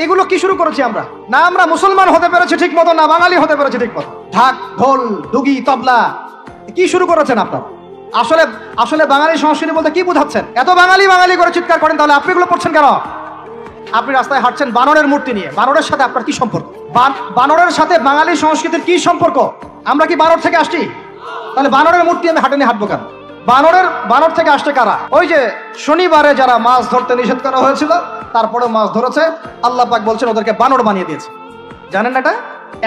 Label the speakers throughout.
Speaker 1: এগুলো কি শুরু করেছি আমরা? না আমরা মুসলমান হতে পেরেছি ঠিক মতো, না বাঙালি হতে পেরেছি ঠিক মতো। ঢাক, ঢোল, ডুগি, তবলা কি শুরু করেছেন আপনারা? আসলে আসলে বাঙালি সংস্কৃতি বলতে কি বোঝাচ্ছেন? এত বাঙালি বাঙালি করে চিৎকার করেন, তাহলে আপনি এগুলো পড়ছেন কেন? আপনি রাস্তায় হাঁটছেন বানরের মূর্তি নিয়ে, বানরের সাথে আপনার কি সম্পর্ক? বানরের সাথে বাঙালি সংস্কৃতির কি সম্পর্ক? আমরা কি বানর থেকে আসছি? তাহলে বানরের মূর্তি আমি হাঁটে নিয়ে হাঁটবো কেন? বানর থেকে আসছে কারা? ওই যে শনিবারে যারা মাছ ধরতে নিষেধ করা হয়েছিল, তারপরে মাছ ধরেছে, আল্লাহ পাক বলছেন ওদেরকে বানর বানিয়ে দিয়েছে। জানেন না এটা?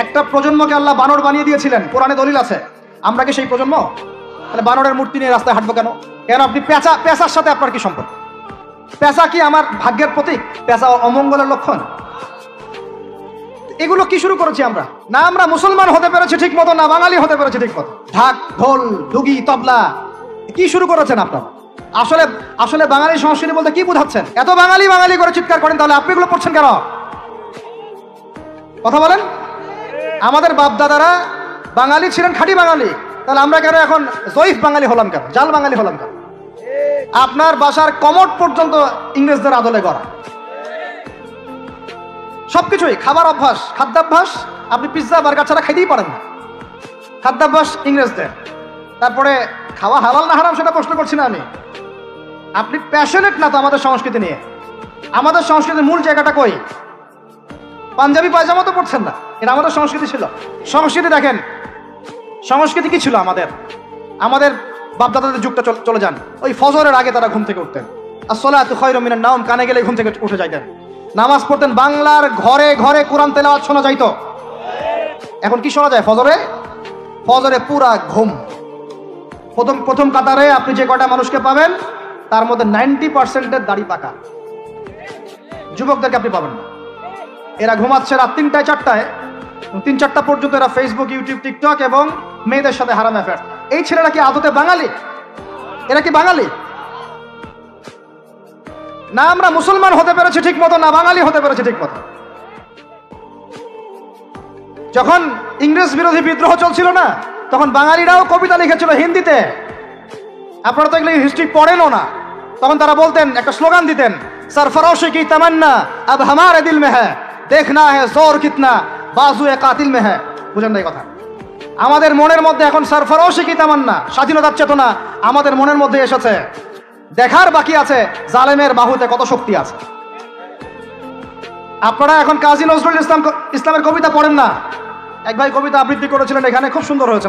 Speaker 1: একটা প্রজন্মকে আল্লাহ বানর বানিয়ে দিয়েছিলেন, কোরআনে দলিল আছে। আমরা কি সেই প্রজন্ম? তাহলে বানরের মূর্তি নিয়ে রাস্তায় হাঁটবো কেন? কেন আপনি পেঁচার সাথে আপনার কি সম্পর্ক? পেঁচা কি আমার ভাগ্যের প্রতীক? পেঁচা অমঙ্গলের লক্ষণ? এগুলো কি শুরু করেছি আমরা? না আমরা মুসলমান হতে পেরেছি ঠিক মতো, না বাঙালি হতে পেরেছি ঠিক মতো। ঢাক, ঢোল, ডুগি, তবলা কি শুরু করেছেন আপনারা? আসলে আসলে বাঙালি সংস্কৃতি বলতে কি বোঝাচ্ছেন? এত বাঙালি বাঙালি করে চিৎকার করেন, তাহলে আপনি এগুলো পড়ছেন কেন? কথা বলেন। আমাদের বাপ দাদারা বাঙালি ছিলেন, খাঁটি বাঙালি, তাহলে আমরা কেন এখন জয়ীফ বাঙালি হলাম কেন? জাল বাঙালি হলাম কেন? আপনার বাসার কমোড পর্যন্ত ইংরেজদের আদলে গড়া। সবকিছুই খাবার অভ্যাস, খাদ্যাভ্যাস, আপনি পিৎজা বার্গার ছাড়া খাইতেই পারেন না। খাদ্যাভ্যাস ইংরেজদের। তারপরে খাওয়া হালাল না হারাম সেটা প্রশ্ন করছি না আমি। আপনি প্যাশনেট না তো আমাদের সংস্কৃতি নিয়ে? আমাদের সংস্কৃতির মূল জায়গাটা কই? পাঞ্জাবি পায়জামা তো পড়ছেন না, এটা আমাদের সংস্কৃতি ছিল। সংস্কৃতি দেখেন, সংস্কৃতি কি ছিল আমাদের বাপদাদাদের যুগটা চলে যান, ওই ফজরের আগে তারা ঘুম থেকে উঠতেন। আসসালাতু খায়রুম মিনান নাওম, কানে গেলে ঘুম থেকে উঠে যাইতেন, নামাজ পড়তেন। বাংলার ঘরে ঘরে কোরআন তেলাওয়াত শোনা যাইতো। এখন কি শোনা যায়? ফজরে পুরা ঘুম। প্রথম কাতারে আপনি যে কয়টা মানুষকে পাবেন, তার মধ্যে 90% দাড়ি পাকা। যুবকদেরকে আপনি পাবেন না। এরা ঘুমাচ্ছে রাত 3টায় 4টায়, 3-4টা পর্যন্ত এরা ফেসবুক, ইউটিউব, টিকটক এবং মেয়েদের সাথে হারাম অ্যাফেয়ার। এই ছেলেরা কি আদতে বাঙালি? এরা কি বাঙালি? না আমরা মুসলমান হতে পেরেছি ঠিক মতো, না বাঙালি হতে পেরেছি ঠিক মতো। যখন ইংরেজ বিরোধী বিদ্রোহ চলছিল না, তখন বাঙালিরাও কবিতা লিখেছিল হিন্দিতে। আপনারা তো এগুলো হিস্ট্রি পড়েনও না। তখন তারা বলতেন, একটা স্লোগান দিতেন, সরফরোশি কি তামান্না আব হামারে দিল মে হ্যায়, দেখনা হ্যায় জোর কিতনা বাজুয়ে কাতিল মে হ্যায়। বুঝেন না এই কথা? আমাদের মনের মধ্যে এখন সরফরোশি কি তামান্না, স্বাধীনতার চেতনা আমাদের মনের মধ্যে এসেছে। দেখার বাকি আছে জালেমের বাহুতে কত শক্তি আছে। আপনারা এখন কাজী নজরুল ইসলামের কবিতা পড়েন না? এক ভাই কবিতা আবৃত্তি করেছিলেন এখানে, খুব সুন্দর হয়েছে,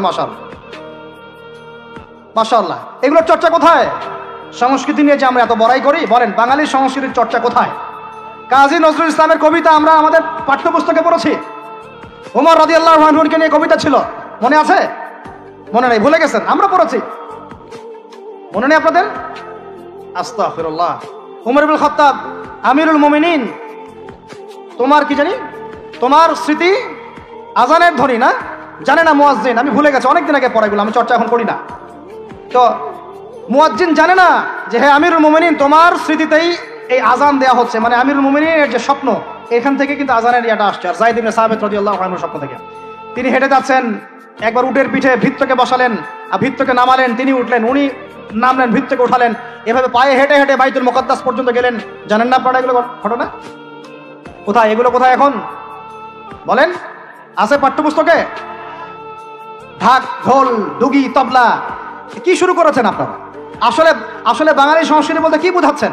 Speaker 1: মাশাআল্লাহ। এগুলোর চর্চা কোথায়? সংস্কৃতি নিয়ে যে আমরা এত বড়াই করি, বলেন বাঙালির সংস্কৃতির চর্চা কোথায়? কাজী নজরুল ইসলামের কবিতা আমরা আমাদের পাঠ্যপুস্তকে পড়েছি। ওমর রাদিয়াল্লাহু আনহুকে নিয়ে কবিতা ছিল, মনে আছে? মনে নেই, ভুলে গেছেন? আমরা পড়েছি, মনে নেই আপনাদের? আস্তাগফিরুল্লাহ। উমর ইবনে খাত্তাব আমিরুল মুমিনিন, তোমার কি জানি, তোমার স্মৃতি আজানের ধ্বনি না, জানে না মুয়াজ্জিন? আমি ভুলে গেছি, অনেকদিন আগে পড়াইগুলো, আমি চর্চা এখন করি না। তো মুয়াজ্জিন জানে না যে হে আমিরুল মুমিনিন, তোমার স্মৃতিতেই এই আজান দেয়া হচ্ছে। মানে আমিরুল মুমিনিনের যে স্বপ্ন, এখান থেকে কিন্তু আজানের ইয়াটা আসছে। আর যায়েদ ইবনে সাবিত রাদিয়াল্লাহু আনহুর স্বপ্ন থেকে তিনি হেঁটে যাচ্ছেন, একবার উটের পিঠে ভৃত্যকে বসালেন আর ভৃত্যকে নামালেন, তিনি উঠলেন, উনি নামলেন, ভৃত্যকে উঠালেন, এভাবে পায়ে হেঁটে হেঁটে বাইতুল মুকাদ্দাস পর্যন্ত গেলেন। জানেন না আপনারা এগুলো ঘটনা? কোথায় এগুলো? কোথায় এখন বলেন? আছে পাঠ্যপুস্তকে? ঢাক, ঢোল, ডুগি, তবলা কি শুরু করেছেন আপনারা? আসলে বাঙালি সংস্কৃতি বলতে কি বোঝাচ্ছেন?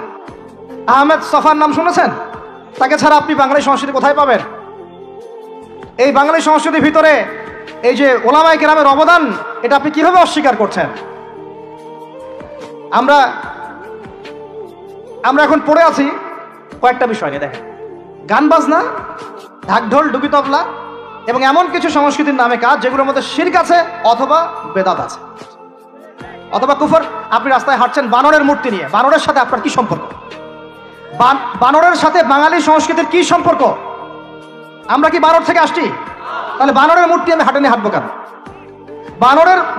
Speaker 1: আহমেদ সফার নাম শুনেছেন? তাকে ছাড়া আপনি বাঙালি সংস্কৃতি কোথায় পাবেন? এই বাঙালি সংস্কৃতির ভিতরে এই যে ওলামায়ে কেরামের অবদান, এটা আপনি কিভাবে অস্বীকার করছেন? আমরা এখন পড়ে আছি কয়েকটা বিষয় নিয়ে। দেখেন, গান বাজনা, ঢাক, ঢোল, ডুগি, তবলা এবং এমন কিছু সংস্কৃতির নামে কাজ যেগুলোর মধ্যে শিরক আছে অথবা বেদাত আছে অথবা কুফর। আপনি রাস্তায় হাঁটছেন বানরের মূর্তি নিয়ে, বানরের সাথে আপনার কি সম্পর্ক? বানরের সাথে বাঙালি সংস্কৃতির কি সম্পর্ক? আমরা কি বানর থেকে আসছি? তাহলে বানরের মূর্তি আমি হাঁটে নিয়ে হাঁটবো কেন?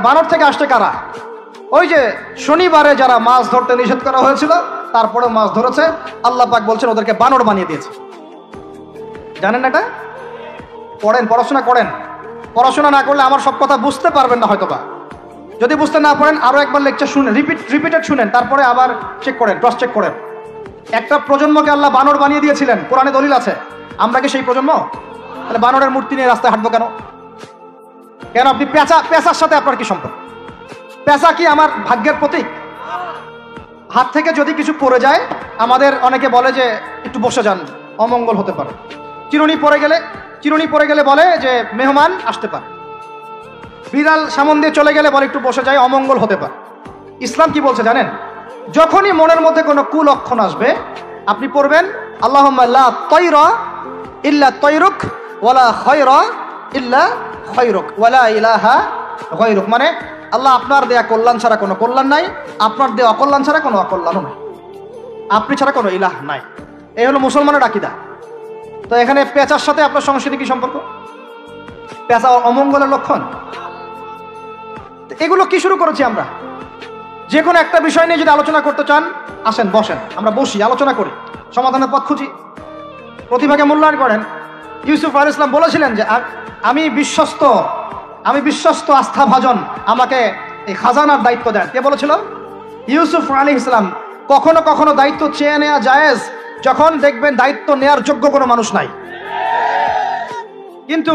Speaker 1: বানর থেকে আসছে কারা? ওই যে শনিবারে যারা মাছ ধরতে নিষেধ করা হয়েছিল, তারপরে মাছ ধরেছে, আল্লাহ পাক বলছেন ওদেরকে বানর বানিয়ে দিয়েছে। জানেন না এটা? পড়েন, পড়াশোনা করেন। পড়াশোনা না করলে আমার সব কথা বুঝতে পারবেন না হয়তোবা। যদি বুঝতে না পারেন আরো একবার লেকচার শুনেন, রিপিটেড শুনেন, তারপরে আবার চেক করেন, ক্রস চেক করেন। একটা প্রজন্মকে আল্লাহ বানর বানিয়ে দিয়েছিলেন, কোরআনে দলিল আছে। আমরা কি সেই প্রজন্ম? তাহলে বানরের মূর্তি নিয়ে রাস্তায় হাঁটবো কেন? কেন আপনি পেঁচার সাথে আপনার কি সম্পর্ক? পেঁচা কি আমার ভাগ্যের প্রতীক? হাত থেকে যদি কিছু পড়ে যায়, আমাদের অনেকে বলে যে একটু বসে যান, অমঙ্গল হতে পারে। চিরুনি পড়ে গেলে বলে যে মেহমান আসতে পারে। বিড়াল সামন দিয়ে চলে গেলে বলে একটু বসে যায়, অমঙ্গল হতে পারে। ইসলাম কি বলছে জানেন? যখনই মনের মধ্যে কোনো কুলক্ষণ আসবে, আপনি পড়বেন আল্লাহুম্মা লা তায়রা ইল্লা তায়রুক ওয়ালা খায়রা ইল্লা খায়রুক ওয়ালা ইলাহা গায়রুক। মানে আল্লাহ আপনার দেয়া কল্যাণ ছাড়া কোনো কল্যাণ নাই, আপনার দেয়া অকল্যাণ ছাড়া কোনো অকল্যাণও নাই, আপনি ছাড়া কোনো ইলাহ নাই। এই হলো মুসলমানের আকীদা। তো এখানে পেঁচার সাথে আপনার সংস্কৃতি কি সম্পর্ক? পেঁচা অমঙ্গলের লক্ষণ। এগুলো কি শুরু করেছি আমরা? যে কোনো একটা বিষয় নিয়ে যদি আলোচনা করতে চান, আসেন, বসেন, আমরা বসি, আলোচনা করি, সমাধানের পথ খুঁজি, প্রতিভাকে মূল্যায়ন করেন। ইউসুফ আলাইহিস সালাম বলেছিলেন যে আমি বিশ্বস্ত আস্থাভাজন, আমাকে এই খাজানার দায়িত্ব দেন। কে বলেছিল? ইউসুফ আলাইহিস সালাম। কখনো কখনো দায়িত্ব চেয়ে নেওয়া জায়েজ, যখন দেখবেন দায়িত্ব নেয়ার যোগ্য কোনো মানুষ নাই। কিন্তু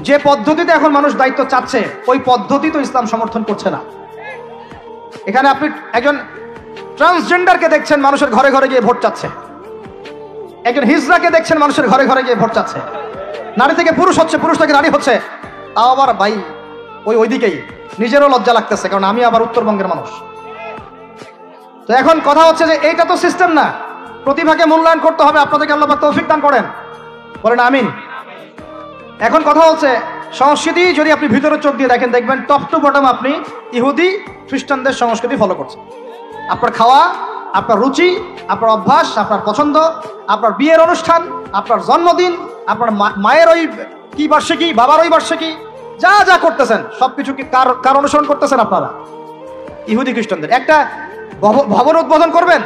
Speaker 1: যে পদ্ধতিতে এখন মানুষ দায়িত্ব চাচ্ছে, ওই পদ্ধতি তো ইসলাম সমর্থন করছে না। এখানে আপনি একজন ট্রান্সজেন্ডারকে দেখছেন মানুষের ঘরে ঘরে গিয়ে ভোট চাচ্ছে, একজন হিজড়াকে দেখছেন মানুষের ঘরে ঘরে গিয়ে ভোট চাচ্ছে, নারী থেকে পুরুষ হচ্ছে, পুরুষ থেকে নারী হচ্ছে। তাও আবার ভাই ওইদিকেই নিজেরও লজ্জা লাগতেছে, কারণ আমি আবার উত্তরবঙ্গের মানুষ। তো এখন কথা হচ্ছে যে এইটা তো সিস্টেম না, প্রতিভাকে মূল্যায়ন করতে হবে। আপনাদেরকে আল্লাহ পাক তৌফিক দান করেন, বলেন আমিন। এখন কথা হচ্ছে সংস্কৃতি যদি আপনি ভিতরে চোখ দিয়ে দেখেন, দেখবেন টপ টু বটম আপনি ইহুদি খ্রিস্টানদের সংস্কৃতি ফলো করছেন। আপনার খাওয়া, আপনার রুচি, আপনার অভ্যাস, আপনার পছন্দ, আপনার বিয়ের অনুষ্ঠান, আপনার জন্মদিন, আপনার মায়ের ওই কি বার্ষিকী, বাবার ওই বার্ষিকী, যা যা করতেছেন সবকিছু কি কার অনুসরণ করতেছেন আপনারা? ইহুদি খ্রিস্টানদের। একটা ভবন উদ্বোধন করবেন,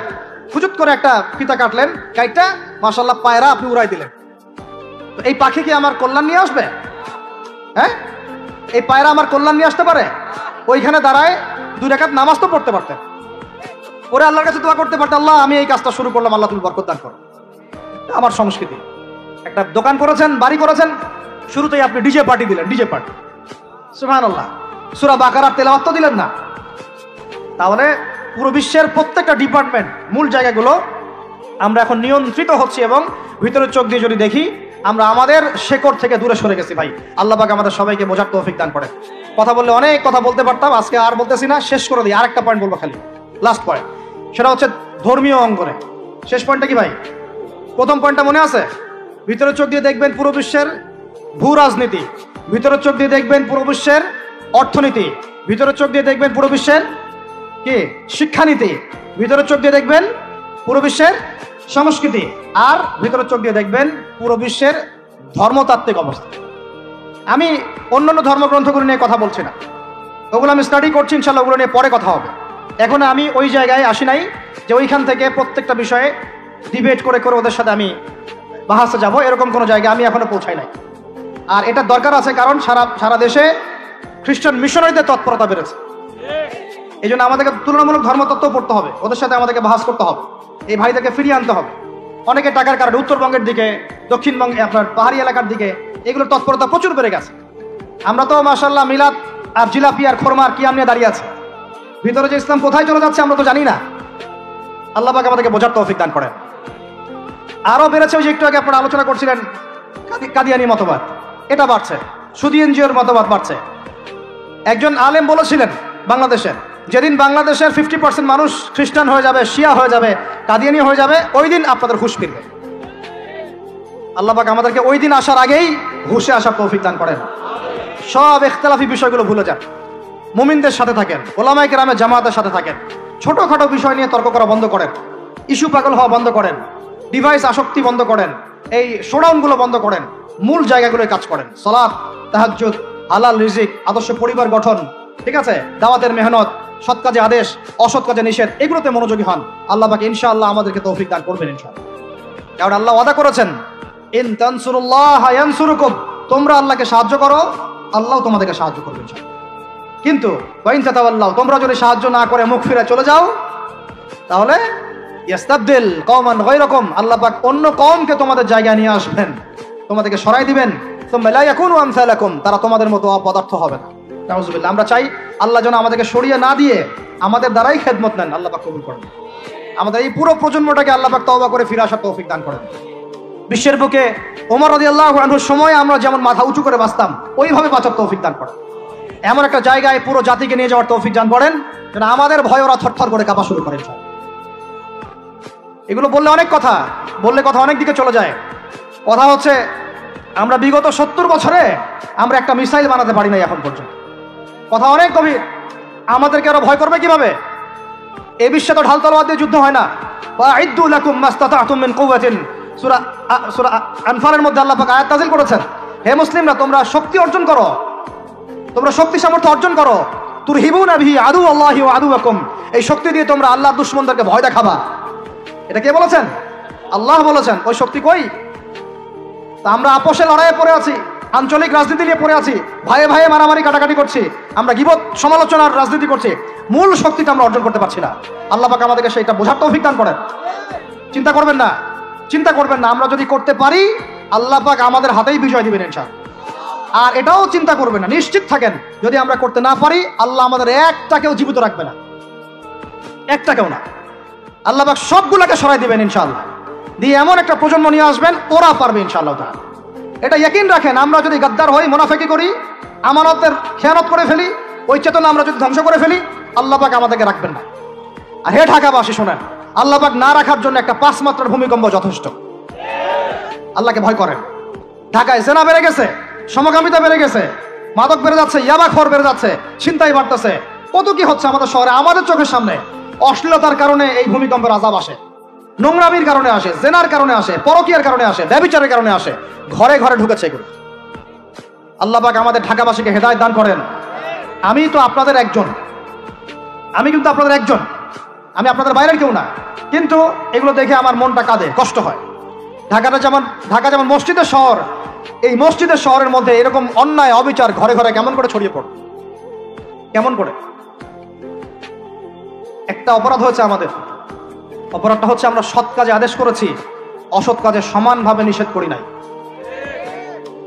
Speaker 1: হুজুত করে একটা ফিতা কাটলেন, কাইটা মাশাআল্লাহ পায়রা আপনি উড়াই দিলেন। তো এই পাখি কি আমার কল্যাণ নিয়ে আসবে? হ্যাঁ, এই পায়রা আমার কল্যাণ নিয়ে আসতে পারে? ওইখানে দাঁড়ায় 2 রাকাত নামাজ তো পড়তে পারতেন, পরে আল্লাহর কাছে দোয়া করতে পারতেন, আল্লাহ আমি এই কাজটা শুরু করলাম, আল্লাহ তুমি বরকত দান করো। আমার সংস্কৃতি। একটা দোকান করেছেন, বাড়ি করেছেন, শুরুতেই আপনি ডিজে পার্টি দিলেন, ডিজে পার্টি, সুবহানাল্লাহ। সূরা বাকারার তেলাওয়াত তো দিলেন না। তাহলে পুরো বিশ্বের প্রত্যেকটা ডিপার্টমেন্ট, মূল জায়গাগুলো আমরা এখন নিয়ন্ত্রিত হচ্ছি, এবং ভিতরের চোখ দিয়ে যদি দেখি আমরা আমাদের শেকড় থেকে দূরে সরে গেছি। ভাই আল্লাহ পাক আমাদের সবাইকে বোঝার তৌফিক দান করেন। কথা বললে অনেক কথা বলতে পারতাম, আজকে আর বলতেছি না, শেষ করে দিই। আরেকটা পয়েন্ট বলবো, খালি লাস্ট পয়েন্ট, সেটা হচ্ছে ধর্মীয় অঙ্গনে। শেষ পয়েন্টটা কি ভাই? প্রথম পয়েন্টটা মনে আছে? ভিতরের চোখ দিয়ে দেখবেন পুরো বিশ্বের ভূ রাজনীতি, ভিতরের চোখ দিয়ে দেখবেন পুরো বিশ্বের অর্থনীতি, ভিতরের চোখ দিয়ে দেখবেন পুরো বিশ্বের কি শিক্ষানীতি, ভিতরের চোখ দিয়ে দেখবেন পুরো বিশ্বের সংস্কৃতি, আর ভিতরের চোখ দিয়ে দেখবেন পুরো বিশ্বের ধর্মতাত্ত্বিক অবস্থা। আমি অন্যান্য ধর্মগ্রন্থগুলো নিয়ে কথা বলছি না, ওগুলো আমি স্টাডি করছি, ইনশাল্লাহ ওগুলো নিয়ে পরে কথা হবে। এখন আমি ওই জায়গায় আসি নাই যে ওইখান থেকে প্রত্যেকটা বিষয়ে ডিবেট করে করে ওদের সাথে আমি বাহাসে যাব, এরকম কোনো জায়গায় আমি এখনো পৌঁছাই নাই। আর এটা দরকার আছে, কারণ সারা দেশে খ্রিস্টান মিশনারিদের তৎপরতা বেড়েছে। এই জন্য আমাদেরকে তুলনামূলক ধর্মতত্ত্ব পড়তে হবে, ওদের সাথে আমাদেরকে বাহাস করতে হবে, এই ভাইদেরকে ফিরিয়ে আনতে হবে। অনেকে টাকার কারণে উত্তরবঙ্গের দিকে, দক্ষিণবঙ্গে, আপনার পাহাড়ি এলাকার দিকে এগুলোর তৎপরতা প্রচুর বেড়ে গেছে। আমরা তো মাশাআল্লাহ মিলাদ আর জিলাপি আর খোরমার কিয়াম নিয়ে দাঁড়িয়ে আছি, ভিতরে যে ইসলাম কোথায় চলে যাচ্ছে আমরা তো জানি না। আল্লাহ পাক আমাদেরকে বোঝার তৌফিক দান করেন। আরো বেড়েছে, ওই যে একটু আগে আপনারা আলোচনা করছিলেন কাদিয়ানি মতবাদ, এটা বাড়ছে, সুদী এনজিওর মতবাদ বাড়ছে। একজন আলেম বলেছিলেন বাংলাদেশের, যেদিন বাংলাদেশের 50% মানুষ খ্রিস্টান হয়ে যাবে, শিয়া হয়ে যাবে, কাদিয়ানি হয়ে যাবে, ওই দিন আপনাদের হুঁশ ফিরবে। আল্লাহ পাক আমাদেরকে ওই দিন আসার আগেই হুঁশে আসার তৌফিক দান করেন। সব ইখতিলাফি বিষয়গুলো ভুলে যান, মুমিনদের সাথে থাকেন, ওলামায়ে কেরামের জামাতের সাথে থাকেন, ছোটখাটো বিষয় নিয়ে তর্ক করা বন্ধ করেন, ইস্যু পাগল হওয়া বন্ধ করেন, ডিভাইস আসক্তি বন্ধ করেন, এই শোডাউনগুলো বন্ধ করেন, মূল জায়গাগুলোয় কাজ করেন। সালাত, তাহাজ্জুদ, হালাল রিজিক, আদর্শ পরিবার গঠন, ঠিক আছে, দাওয়াতের মেহনত, সৎ কাজে আদেশ, অসৎ কাজে নিষেধ, এগুলোতে মনোযোগী হন। আল্লাহ পাক ইনশাআল্লাহ আমাদেরকে তৌফিক দান করবেন ইনশাআল্লাহ। কারণ আল্লাহ ওয়াদা করেছেন, ইন তানসুরুল্লাহ ইয়ানসুরুকুম, তোমরা আল্লাহকে সাহায্য করো, আল্লাহ তোমাদেরকে সাহায্য করবেন ইনশাআল্লাহ। কিন্তু ওয়াইন তাতাওয়াল্লাহ, তোমরা যদি সাহায্য না করে মুখ ফিরে চলে যাও, তাহলে ইয়াস্তাবদিল কওমান গায়রাকুম, আল্লাহ পাক অন্য কওমকে তোমাদের জায়গায় নিয়ে আসবেন। তোমাদেরকে সরাই দিবেন, সুম্মা লা ইয়াকুনু আমসালাকুম, তারা তোমাদের মতো অপদার্থ হবে না। নাউযুবিল্লাহ। আমরা চাই আল্লাহ যেন আমাদেরকে সরিয়ে না দিয়ে আমাদের দ্বারাই খেদমত নেন। আল্লাহ পাক কবুল করেন। আমাদের এই পুরো প্রজন্মটাকে আল্লাহ পাক তওবা করে ফিরে আসার তৌফিক দান করেন। বিশ্বের বুকে ওমর রাদিয়াল্লাহু আনহুর সময় আমরা যেমন মাথা উঁচু করে বাঁচতাম, ওইভাবে বাঁচার তৌফিক দান করেন। এমন একটা জায়গায় পুরো জাতিকে নিয়ে যাওয়ার তৌফিক দান করেন যেন আমাদের ভয় ওরা থরথর করে কাঁপা শুরু করেন। এগুলো বললে অনেক কথা, বললে কথা অনেক দিকে চলে যায়। কথা হচ্ছে আমরা বিগত 70 বছরে আমরা একটা মিসাইল বানাতে পারি নাই এখন পর্যন্ত। কথা অনেক গভীর। আমাদেরকে আরো ভয় করবে কিভাবে? এই বিশ্বে তো ঢাল তলোয়ার দিয়ে যুদ্ধ হয় না। ওয়াইদ্দু লাকুম মাস্তাতাতুম মিন কুওয়াতিন, সূরা আনফালের মধ্যে আল্লাহ পাক আয়াত নাযিল করেছেন, হে মুসলিমরা তোমরা শক্তি অর্জন করো, তোমরা শক্তি সামর্থ্য অর্জন করো। তুরহিবুনা বিহি আদুওয়াল্লাহি ওয়া আদুওয়াকুম, এই শক্তি দিয়ে তোমরা আল্লাহর দুশমনদেরকে ভয় দেখাবা। এটা কে বলেছেন? আল্লাহ বলেছেন। ওই শক্তি কই? তা আমরা আপোষে লড়াইয়ে পড়ে আছি, আঞ্চলিক রাজনীতি নিয়ে পড়ে আছি, ভাইয়ে ভাইয়ে মারামারি কাটাকাটি করছি, আমরা গীবত সমালোচনার রাজনীতি করছি, মূল শক্তিটা আমরা অর্জন করতে পারছি না। আল্লাহ পাক আমাদেরকে সেইটা বোঝার তৌফিক দান করেন। চিন্তা করবেন না, চিন্তা করবেন না, আমরা যদি করতে পারি আল্লাহ পাক আমাদের হাতেই বিজয় দিবেন ইনশাআল্লাহ। আর এটাও চিন্তা করবেন না, নিশ্চিত থাকেন যদি আমরা করতে না পারি আল্লাহ আমাদের একটাকেও জীবিত রাখবে না, একটাকেও না। আল্লাহ পাক সবগুলোকে সরাই দিবেন ইনশাআল্লাহ, দিয়ে এমন একটা প্রজন্ম নিয়ে আসবেন ওরা পারবে ইনশাআল্লাহ তাআলা। এটা ইয়াকিন রাখেন। আমরা যদি গাদ্দার হই, মুনাফিকি করি, আমানতের খেয়ানত করে ফেলি, ওই চেতনা আমরা যদি ধ্বংস করে ফেলি আল্লাহ পাক আমাদেরকে রাখবেন না। আর হে ঢাকাবাসী শোনেন, আল্লাহ পাক না রাখার জন্য একটা 5 মাত্রার ভূমিকম্প যথেষ্ট। আল্লাহকে ভয় করেন। ঢাকায় জেনা বেড়ে গেছে, সমকামিতা বেড়ে গেছে, মাদক বেড়ে যাচ্ছে, ইয়াবাখোর বেড়ে যাচ্ছে, ছিনতাই বাড়তেছে, কত কি হচ্ছে আমাদের শহরে, আমাদের চোখের সামনে। অশ্লীলতার কারণে এই ভূমিকম্পের আযাব আসে, নোংরামির কারণে আসে, জেনার কারণে আসে, পরকীয়ার কারণে আসে, ব্যভিচারের কারণে আসে, ঘরে ঘরে ঢুকেছে এগুলো। আল্লাহ পাক আমাদের ঢাকাবাসীকে হেদায়েত দান করেন। আমি তো আপনাদের একজন, আমি কিন্তু আপনাদের একজন, আমি আপনাদের বাইরের কেউ না, কিন্তু এগুলো দেখে আমার মনটা কাঁদে, কষ্ট হয়। ঢাকা যেমন মসজিদের শহর, এই মসজিদের শহরের মধ্যে এরকম অন্যায় অবিচার ঘরে ঘরে কেমন করে ছড়িয়ে পড়ে, কেমন করে? একটা অপরাধ হয়েছে আমাদের। অপরাধটা হচ্ছে আমরা সৎ কাজে আদেশ করেছি, অসৎ কাজে সমানভাবে নিষেধ করি নাই।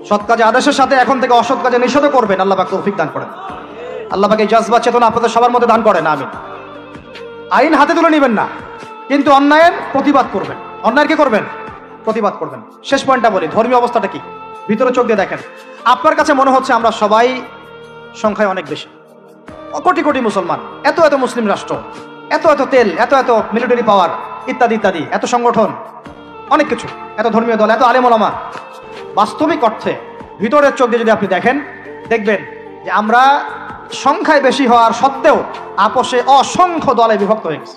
Speaker 1: সৎ কাজে আদেশের সাথে এখন থেকে অসৎ কাজে নিষেধও করবেন। আল্লাহ পাক তৌফিক দান করেন। আল্লাহ পাক এই জাজবা চেতনা আপনাদের সবার মধ্যে দান করেন। আমিন। আইন হাতে তুলে নেবেন না, কিন্তু অন্যায়ের প্রতিবাদ করবেন। অন্যায়ের কি করবেন? প্রতিবাদ করবেন। শেষ পয়েন্টটা বলি, ধর্মীয় অবস্থাটা কি? ভিতরে চোখ দিয়ে দেখেন। আপনার কাছে মনে হচ্ছে আমরা সবাই সংখ্যায় অনেক বেশি, কোটি কোটি মুসলমান, এত এত মুসলিম রাষ্ট্র, এত এত তেল, এত এত মিলিটারি পাওয়ার, ইত্যাদি ইত্যাদি, এত সংগঠন, অনেক কিছু, এত ধর্মীয় দল, এত আলেম ওলামা। বাস্তবিক অর্থে ভিতরের চোখ দিয়ে যদি আপনি দেখেন, দেখবেন যে আমরা সংখ্যায় বেশি হওয়ার সত্ত্বেও আপোষে অসংখ্য দলে বিভক্ত হয়ে গেছে।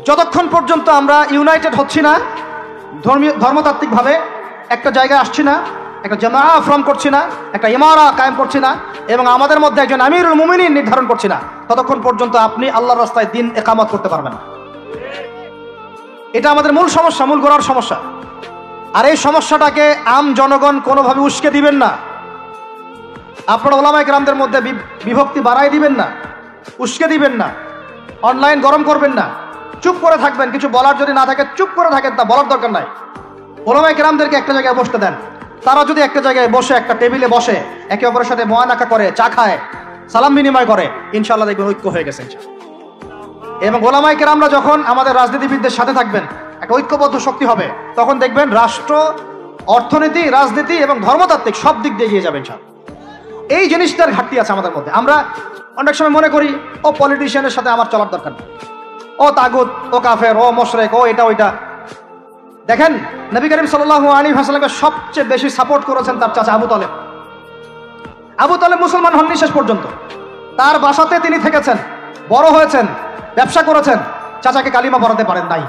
Speaker 1: যতক্ষণ পর্যন্ত আমরা ইউনাইটেড হচ্ছি না, ধর্মতাত্ত্বিকভাবে একটা জায়গায় আসছি না, একটা জামাআ ফর্ম করছি না, একটা ইমারা কায়েম করছি না, এবং আমাদের মধ্যে একজন আমিরুল মুমিনিন নির্ধারণ করছি না, ততক্ষণ পর্যন্ত আপনি আল্লাহর রাস্তায় দিন ইকামত করতে পারবেন না। এটা আমাদের মূল সমস্যা, মূল গোড়ার সমস্যা। আর এই সমস্যাটাকে আম জনগণ কোনোভাবে উস্কে দিবেন না। আপনারা ওলামায়ে কেরামদের মধ্যে বিভক্তি বাড়াই দিবেন না, উস্কে দিবেন না, অনলাইন গরম করবেন না, চুপ করে থাকবেন। কিছু বলার যদি না থাকে চুপ করে থাকেন, তা বলার দরকার নাই। ওলামায়ে কেরামদেরকে একটা জায়গায় বসতে দেন। তারা যদি একটা জায়গায় বসে, একটা টেবিলে বসে, একে অপরের সাথে মোয়ানাকা করে, চা খায়, সালাম বিনিময় করে, ইনশাআল্লাহ দেখবেন ঐক্য হয়ে গেছে ইনশাআল্লাহ। এবং ওলামায়ে কেরামরা যখন আমাদের রাজনীতিবিদদের সাথে থাকবেন, একটা ঐক্যবদ্ধ শক্তি হবে, তখন দেখবেন রাষ্ট্র, অর্থনীতি, রাজনীতি এবং ধর্মতাত্ত্বিক সব দিক দিয়ে এগিয়ে যাবেন ইনশাআল্লাহ। এই জিনিসটার ঘাটতি আছে আমাদের মধ্যে। আমরা অনেক সময় মনে করি ও পলিটিশিয়ানের সাথে আমার চলার দরকার নেই, ও তাগুত, ও কাফের, ও মুশরিক, ও এটা ওইটা। দেখেন, নবী করিম সাল্লাল্লাহু আলাইহি ওয়াসাল্লামকে সবচেয়ে বেশি সাপোর্ট করেছেন তার চাচা আবু তালেব। আবু তালেব মুসলমান হননি শেষ পর্যন্ত, তার বাসাতে তিনি থেকেছেন, বড় হয়েছেন, ব্যবসা করেছেন, চাচাকে কালিমা পড়াতে পারেন নাই,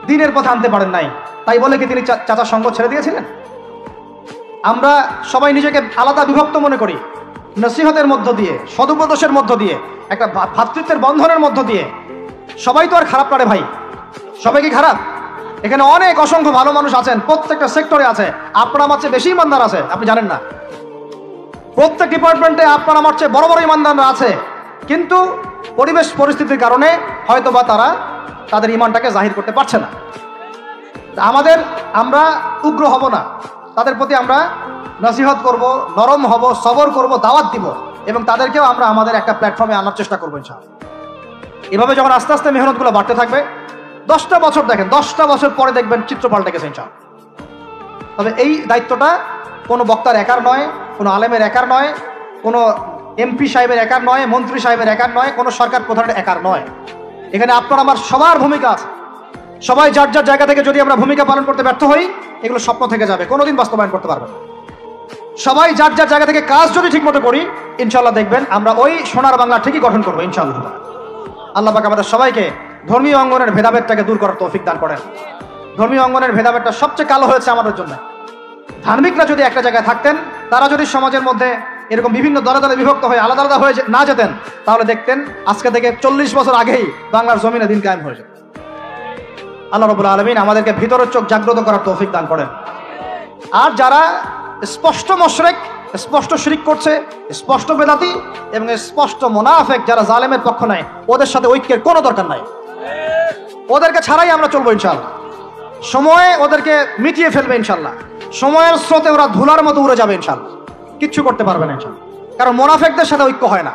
Speaker 1: দ্বীনের পথে আনতে পারেন নাই। তাই বলে কি তিনি চাচার সঙ্গ ছেড়ে দিয়েছিলেন? আমরা সবাই নিজেকে আলাদা বিভক্ত মনে করি। নসিহতের মধ্য দিয়ে, সদুপদেশের মধ্য দিয়ে, একটা ভ্রাতৃত্বের বন্ধনের মধ্য দিয়ে। সবাই তো আর খারাপ করে ভাই, সবাই কি খারাপ? এখানে অনেক অসংখ্য ভালো মানুষ আছেন, প্রত্যেকটা সেক্টরে আছে। আপনার আমার চেয়ে বেশি ইমানদার আছে, আপনি জানেন না। প্রত্যেক ডিপার্টমেন্টে আপনার আমার চেয়ে বড় বড় ইমানদাররা আছে, কিন্তু পরিবেশ পরিস্থিতির কারণে হয়তোবা তারা তাদের ইমানটাকে জাহির করতে পারছে না। আমরা উগ্র হব না, তাদের প্রতি আমরা নসিহত করব, নরম হব, সবর করব, দাওয়াত দিব এবং তাদেরকেও আমরা আমাদের একটা প্ল্যাটফর্মে আনার চেষ্টা করবো ইনশাআল্লাহ। এভাবে যখন আস্তে আস্তে মেহনতগুলো বাড়তে থাকবে, 10টা বছর দেখেন, 10টা বছর পরে দেখবেন চিত্র পাল্টে গেছে ইনশাআল্লাহ। তবে এই দায়িত্বটা কোনো বক্তার একার নয়, কোনো আলেমের একার নয়, কোনো এমপি সাহেবের একার নয়, মন্ত্রী সাহেবের একার নয়, কোনো সরকার প্রধানের একার নয়। এখানে আপনার আমার সবার ভূমিকা আছে। সবাই যার যার জায়গা থেকে যদি আমরা ভূমিকা পালন করতে ব্যর্থ হই, এগুলো স্বপ্ন থেকে যাবে, কোনোদিন বাস্তবায়ন করতে পারবে না। সবাই যার যার জায়গা থেকে কাজ যদি ঠিক মতো করি, ইনশাআল্লাহ দেখবেন আমরা ওই সোনার বাংলা ঠিকই গঠন করবো ইনশাআল্লাহ। আল্লাহ পাক আমাদের সবাইকে ধর্মীয় অঙ্গনের ভেদাভেদটাকে দূর করার তৌফিক দান করেন। ধর্মীয় অঙ্গনের ভেদাভেদটা সবচেয়ে কালো হয়েছে আমাদের জন্য। ধার্মিকরা যদি একটা জায়গায় থাকতেন, তারা যদি সমাজের মধ্যে এরকম বিভিন্ন দলে দলে বিভক্ত হয়ে আলাদা আলাদা হয়ে না যেতেন, তাহলে দেখতেন আজকে থেকে 40 বছর আগেই বাংলার জমিনে দিন কায়েম হয়ে যেত। আল্লাহ রাব্বুল আলামিন আমাদেরকে ভিতরের চোখ জাগ্রত করার তৌফিক দান করেন। আর যারা স্পষ্ট মুশরিক, স্পষ্ট শিরক করছে, স্পষ্ট বেদাতি এবং স্পষ্ট মুনাফিক, যারা জালেমের পক্ষ নেয়, ওদের সাথে ঐক্যের কোনো দরকার নাই। ওদেরকে ছাড়াই আমরা চলবো ইনশাআল্লাহ। সময়ে ওদেরকে মিটিয়ে ফেলবে ইনশাআল্লাহ। সময়ের স্রোতে ওরা ধুলার মতো উড়ে যাবে ইনশাআল্লাহ, কিচ্ছু করতে পারবে না ইনশাআল্লাহ। কারণ মুনাফিকদের সাথে ঐক্য হয় না।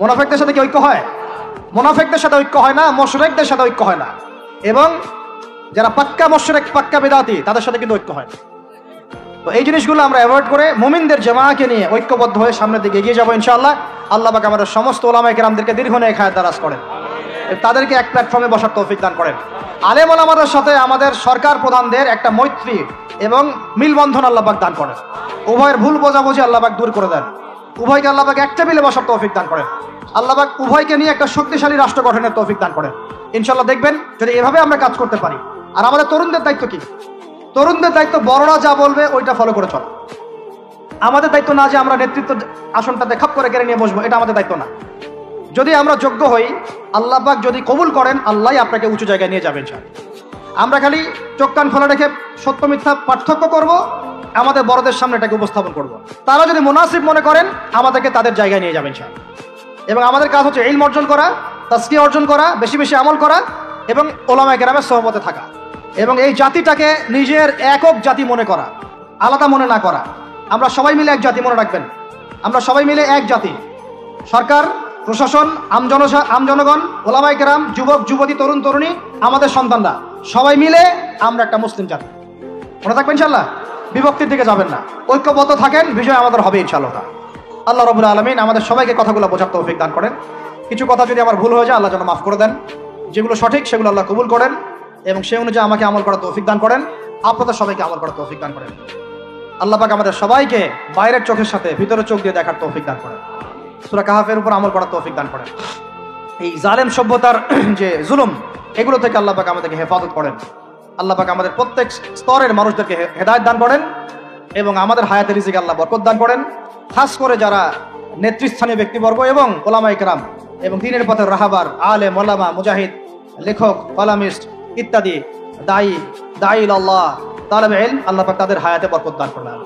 Speaker 1: মুনাফিকদের সাথে কি ঐক্য হয়? মুনাফিকদের সাথে ঐক্য হয় না, মুশরিকদের সাথে ঐক্য হয় না। এবং যারা পাক্কা মুশরিক, পাক্কা বেদাতি, তাদের সাথে কিন্তু ঐক্য হয়। তো এই জিনিসগুলো আমরা অ্যাভয়েড করে মুমিনদের জামায়াতকে নিয়ে ঐক্যবদ্ধ হয়ে সামনের দিকে এগিয়ে যাবো ইনশাআল্লাহ। আল্লাহ পাক আমাদের সমস্ত উলামায়ে কেরামদেরকে দীর্ঘনেক হায়াত দারাজ করেন, তাদেরকে এক প্ল্যাটফর্মে বসার তৌফিক দান করেন। আলেম ওলামাদের সাথে আমাদের সরকার প্রধানদের একটা মৈত্রী এবং মিলবন্ধন আল্লাহ পাক দান করেন। উভয়ের ভুল বোঝাবুঝি আল্লাহ পাক দূর করে দেন। উভয়কে আল্লাহ পাক এক টেবিলে বসার তৌফিক দান করেন। আল্লাহ পাক উভয়কে নিয়ে একটা শক্তিশালী রাষ্ট্র গঠনের তৌফিক দান করেন ইনশাআল্লাহ। দেখবেন যদি এভাবে আমরা কাজ করতে পারি। আর আমাদের তরুণদের দায়িত্ব কি? তরুণদের দায়িত্ব বড়রা যা বলবে ওইটা ফলো করে চলা। আমাদের দায়িত্ব না যে আমরা নেতৃত্ব আসনটাতে খাপ করে কেড়ে নিয়ে বসবো, এটা আমাদের দায়িত্ব না। যদি আমরা যোগ্য হই, আল্লাহ পাক যদি কবুল করেন, আল্লাহই আপনাকে উঁচু জায়গায় নিয়ে যাবেন ইনশাআল্লাহ। আমরা খালি চোখ কান খোলা রেখে সত্য মিথ্যা পার্থক্য করব, আমাদের বড়দের সামনে এটাকে উপস্থাপন করব। তারা যদি মুনাসিব মনে করেন, আমাদেরকে তাদের জায়গায় নিয়ে যাবেন ইনশাআল্লাহ। এবং আমাদের কাজ হচ্ছে ইলম অর্জন করা, তাজকিয়া অর্জন করা, বেশি বেশি আমল করা এবং উলামায়ে কেরামের সোহবতে থাকা। এবং এই জাতিটাকে নিজের একক জাতি মনে করা, আলাদা মনে না করা। আমরা সবাই মিলে এক জাতি, মনে রাখবেন, আমরা সবাই মিলে এক জাতি। সরকার, প্রশাসন, আমজনগণ, উলামায়ে কেরাম, যুবক যুবতী, তরুণ তরুণী, আমাদের সন্তানরা, সবাই মিলে আমরা একটা মুসলিম জাতি। মনে থাকবেন ইনশাআল্লাহ, বিভক্তির দিকে যাবেন না, ঐক্যবদ্ধ থাকেন, বিজয় আমাদের হবে ইনশাআল্লাহ। আল্লাহ রাব্বুল আলামিন আমাদের সবাইকে কথাগুলো বোঝার তৌফিক দান করেন। কিছু কথা যদি আমার ভুল হয়ে যায়, আল্লাহ যেন মাফ করে দেন। যেগুলো সঠিক সেগুলো আল্লাহ কবুল করেন এবং সেই অনুযায়ী আমাকে আমল করার তৌফিক দান করেন। আপনাদের সবাইকে আমল করার তৌফিক দান করেন। আল্লাহ পাক আমাদের সবাইকে বাইরের চোখের সাথে ভিতরের চোখ দিয়ে দেখার তৌফিক দান করেন। সূরা কাহাফের উপর আমল করার তৌফিক দান করেন। এই জালেম সভ্যতার যে জুলুম, এগুলো থেকে আল্লাহ পাক আমাদেরকে হেফাজত করেন। আল্লাহ পাক আমাদের প্রত্যেক স্তরের মানুষদেরকে হেদায়েত দান করেন এবং আমাদের হায়াতের রিজিকে আল্লাহ বরকত দান করেন। খাস করে যারা নেতৃস্থানীয় ব্যক্তিবর্গ এবং উলামায়ে কেরাম এবং দ্বীনের পথের রাহাবার, আলেম, ওলামা, মুজাহিদ, লেখক, কলামিস্ট ইত্যাদি দায়ী আল্লাহ তালেবে ইলম, আল্লাহ পাক তাদের হায়াতে বরকত দান করেন।